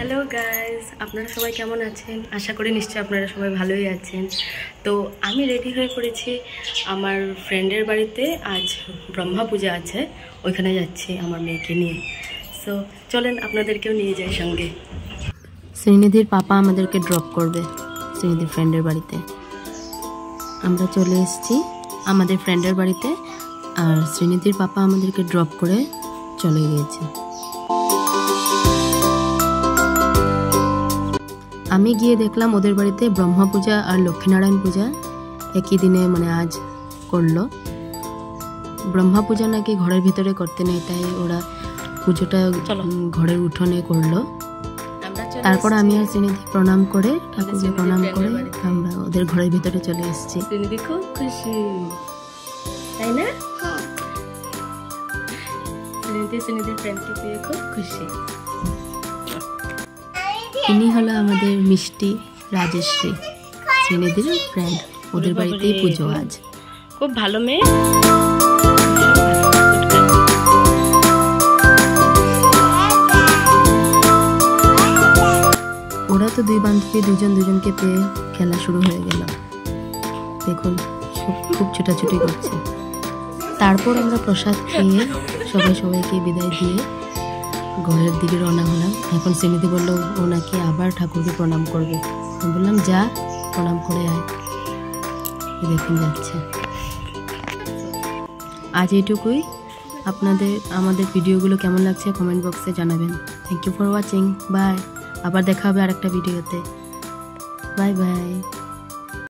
Hello guys, আপনারা সবাই কেমন আছেন? আশা করি নিশ্চয়ই আপনারা সবাই ভালোই আছেন। তো আমি রেডি হয়ে পড়েছি আমার ফ্রেন্ডের বাড়িতে। আজ ব্রহ্মা পূজা আছে, ওইখানে যাচ্ছি আমার মেয়েকে নিয়ে। সো চলেন আপনাদেরকেও নিয়ে যাই সঙ্গে। শ্রীনিধির পাপা আমাদেরকে ড্রপ করবে শ্রীনিধির ফ্রেন্ডের বাড়িতে। আমরা চলে এসেছি আমাদের ফ্রেন্ডের বাড়িতে, আর শ্রীনিধির পাপা আমাদেরকে ড্রপ করে চলে গিয়েছে। আমি গিয়ে দেখলাম ওদের বাড়িতে ব্রহ্মা পূজা আর লক্ষ্মীনারায়ণ পূজা একই দিনে আজ করলো। ব্রহ্মা পূজা নাকি ঘরের ভিতরে করতে নেই, তাই ওরা পুজোটা ঘরের উঠোনে করলো। তারপর আমি আর শ্রীনিধি প্রণাম করে, ঠাকুরকে প্রণাম করে আমরা ওদের ঘরের ভিতরে চলে এসেছি। শ্রীনিধি খুব খুশি, তাই না? শ্রীনিধির ফ্রেন্ডকে পেয়ে খুব খুশি। ইনি হলো আমাদের মিষ্টি রাজশ্রী, শ্রীনিধির ফ্রেন্ড। ওদের বাড়িতেই পুজো আজ। খুব ভালো মেয়ে। ওরা তো দুই বান্ধবী দুজনকে পেয়ে খেলা শুরু হয়ে গেল। দেখুন খুব ছোটাছুটি করছে। তারপর আমরা প্রসাদ খেয়ে সবাইকে বিদায় দিয়ে ঘরের দিকে রওনা হলাম। এখন শ্রীনিধি বললো ও নাকি আবার ঠাকুরকে প্রণাম করবে। আমি বললাম যা, প্রণাম করে আয়। দেখুন যাচ্ছে। আজ এইটুকুই। আমাদের ভিডিওগুলো কেমন লাগছে কমেন্ট বক্সে জানাবেন। Thank you for watching. Bye. আবার দেখা হবে আরেকটা ভিডিওতে। Bye by.